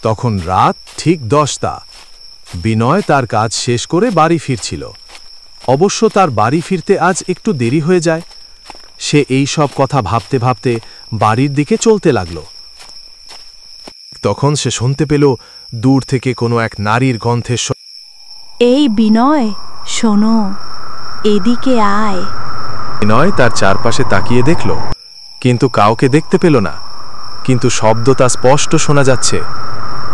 তখন রাত ঠিক 10টা। বিনয় তার কাজ শেষ করে বাড়ি ফিরছিল। অবশ্য তার বাড়ি ফিরতে আজ একটু দেরি হয়ে যায়। সে এই সব কথা ভাবতে ভাবতে বাড়ির দিকে চলতে লাগল। তখন সে শুনতে পেল দূর থেকে কোনো এক নারীর গন্ধের এই বিনয়, শোনো, এদিকে আয়। বিনয় তার চারপাশে তাকিয়ে দেখল, কিন্তু কাউকে দেখতে পেল না, কিন্তু শব্দটা স্পষ্ট শোনা যাচ্ছে।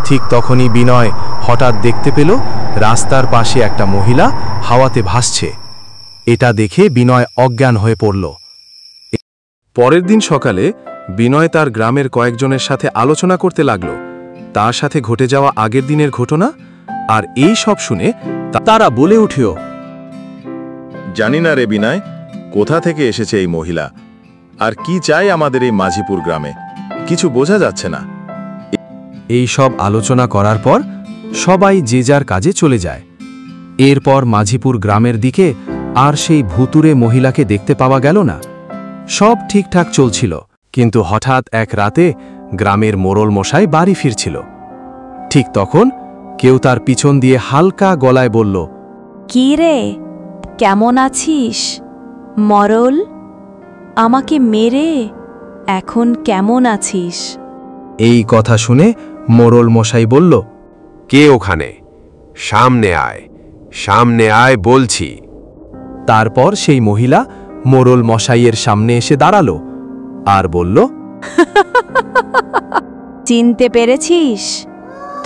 ঠিক তখনই বিনয় হঠাৎ দেখতে পেল রাস্তার পাশে একটা মহিলা হাওয়াতে ভাসছে। এটা দেখে বিনয় অজ্ঞান হয়ে পড়ল। পরের দিন সকালে বিনয় তার গ্রামের কয়েকজনের সাথে আলোচনা করতে লাগল তার সাথে ঘটে যাওয়া আগের দিনের ঘটনা। আর এই সব শুনে তারা বলে উঠল, জানি না রে বিনয়, কোথা থেকে এসেছে এই মহিলা, আর কি চাই আমাদের এই মাঝিপুর গ্রামে, কিছু বোঝা যাচ্ছে না। এই সব আলোচনা করার পর সবাই যে যার কাজে চলে যায়। এরপর মাঝিপুর গ্রামের দিকে আর সেই ভুতুরে মহিলাকে দেখতে পাওয়া গেল না। সব ঠিকঠাক চলছিল, কিন্তু হঠাৎ এক রাতে গ্রামের মোড়ল মশাই বাড়ি ফিরছিল। ঠিক তখন কেউ তার পিছন দিয়ে হালকা গলায় বলল, কি রে, কেমন আছিস মরল? আমাকে মেরে এখন কেমন আছিস? এই কথা শুনে মোড়ল মশাই বলল, কে ওখানে? সামনে আয়, সামনে আয় বলছি। তারপর সেই মহিলা মোড়ল মশাইয়ের সামনে এসে দাঁড়ালো আর বলল, চিনতে পেরেছিস?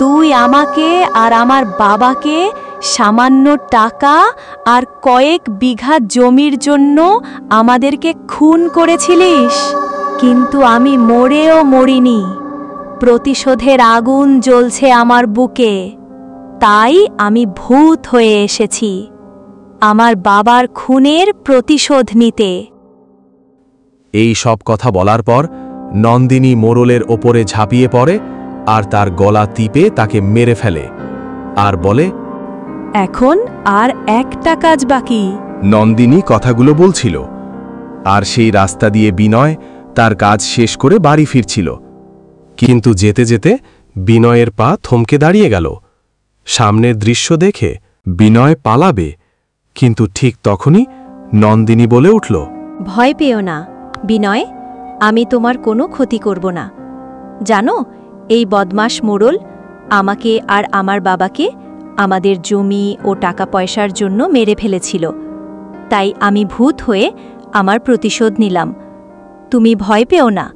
তুই আমাকে আর আমার বাবাকে সামান্য টাকা আর কয়েক বিঘা জমির জন্য আমাদেরকে খুন করেছিলিস, কিন্তু আমি মরেও মরিনি। প্রতিশোধের আগুন জ্বলছে আমার বুকে, তাই আমি ভূত হয়ে এসেছি আমার বাবার খুনের প্রতিশোধ নিতে। এই সব কথা বলার পর নন্দিনী মোড়লের ওপরে ঝাঁপিয়ে পড়ে আর তার গলা টিপে তাকে মেরে ফেলে আর বলে, এখন আর একটা কাজ বাকি। নন্দিনী কথাগুলো বলছিল, আর সেই রাস্তা দিয়ে বিনয় তার কাজ শেষ করে বাড়ি ফিরছিল। কিন্তু যেতে যেতে বিনয়ের পা থমকে দাঁড়িয়ে গেল। সামনের দৃশ্য দেখে বিনয় পালাবে, কিন্তু ঠিক তখনই নন্দিনী বলে উঠল, ভয় পেও না বিনয়, আমি তোমার কোনো ক্ষতি করব না। জানো, এই বদমাশ মোড়ল আমাকে আর আমার বাবাকে আমাদের জমি ও টাকা পয়সার জন্য মেরে ফেলেছিল, তাই আমি ভূত হয়ে আমার প্রতিশোধ নিলাম। তুমি ভয় পেও না,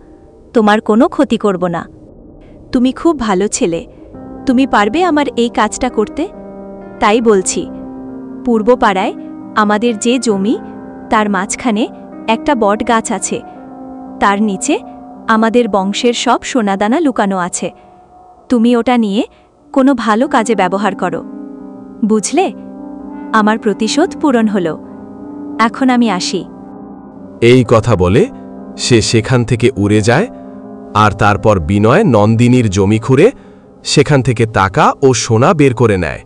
তোমার কোনো ক্ষতি করব না। তুমি খুব ভালো ছেলে, তুমি পারবে আমার এই কাজটা করতে? তাই বলছি, পূর্ব পাড়ায় আমাদের যে জমি, তার মাঝখানে একটা বট গাছ আছে, তার নিচে আমাদের বংশের সব সোনাদানা লুকানো আছে। তুমি ওটা নিয়ে কোনো ভালো কাজে ব্যবহার করো, বুঝলে? আমার প্রতিশোধ পূরণ হলো, এখন আমি আসি। এই কথা বলে সে সেখান থেকে উড়ে যায়, আর তারপর বিনয় নন্দিনীর জমি খুঁড়ে সেখান থেকে টাকা ও সোনা বের করে নেয়।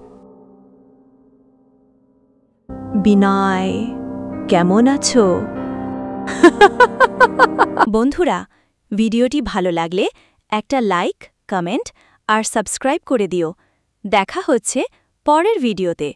বিনয়, কেমন আছো? বন্ধুরা, ভিডিওটি ভালো লাগলে একটা লাইক, কমেন্ট আর সাবস্ক্রাইব করে দিও। দেখা হচ্ছে পরের ভিডিওতে।